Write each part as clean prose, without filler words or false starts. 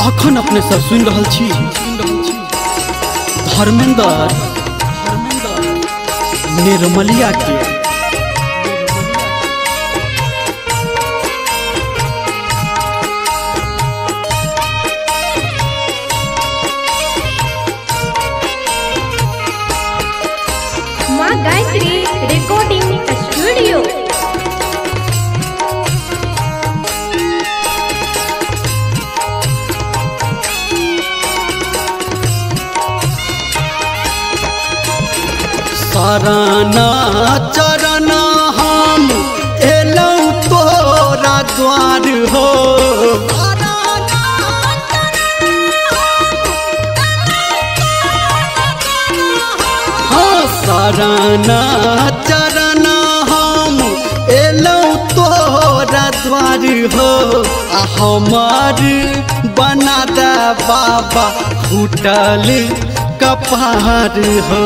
अखन अपने सब सुन रहल छी धर्मेंद्र निर्मलिया के माँ गायत्री रिकॉर्डिंग स्टूडियो। शरणा चरण हम एलौं तोरा द्वार हो। हाँ शरणा चरण हम एलौं तोरा द्वार हो। हमार बना दे बाबा फूटल कपार हो।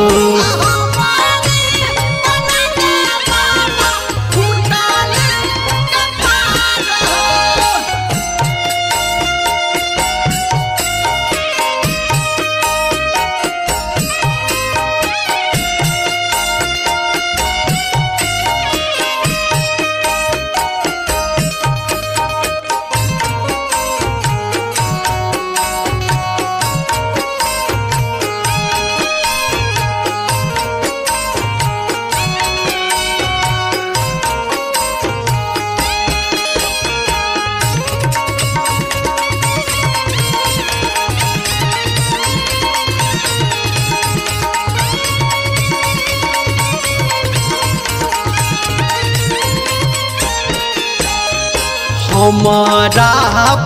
हमारा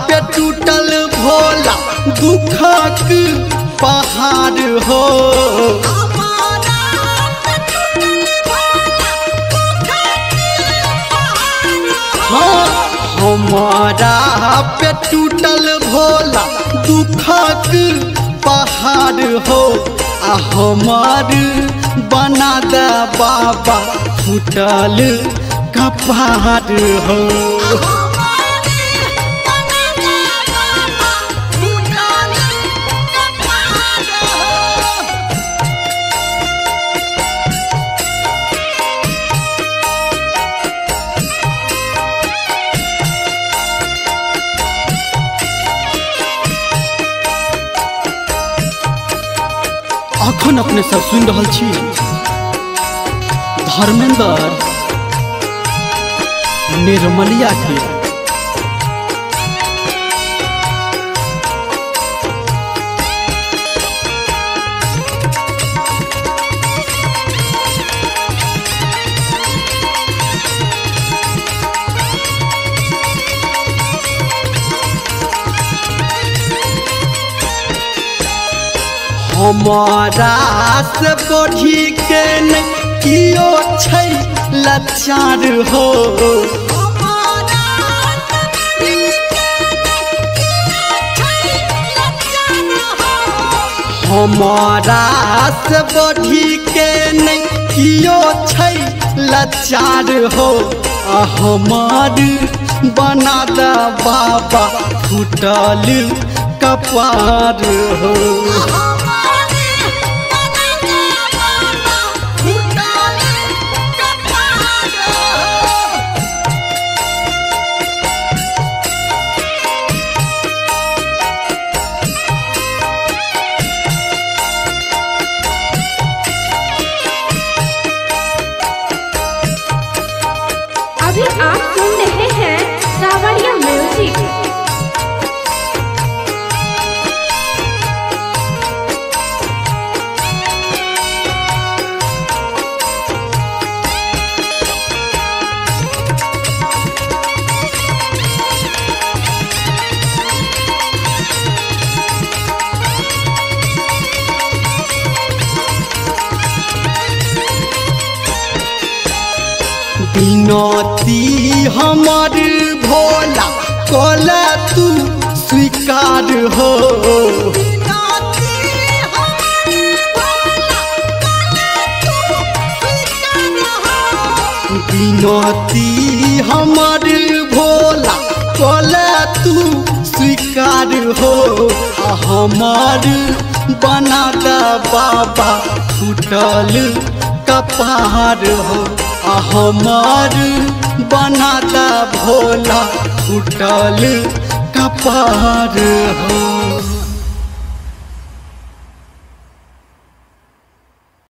पे टूटल भोला दुखक पहाड़ हो। हाँ हमारा पे टूटल भोला दुखक पहाड़ हो। हमार बना दे बाबा फूटल कपार हो। अखन अपने सब सुन रहल छी धर्मेंद्र निर्मलिया के हमारा से बढ़ी के कियो छै लाचार हो। हमारा से बढ़ी के कियो छै लाचार हो। हमार बना दे बाबा फूटल कपार हो। अभी आप सुन रहे हैं सावरिया म्यूजिक। बिनती हमार भोला कोला तू स्वीकार हो। बिनती हमार भोला कोला तू स्वीकार हो। हमार बना दा बाबा फूटल कपार हो हमार बना दा भोला फूटल कपार हो।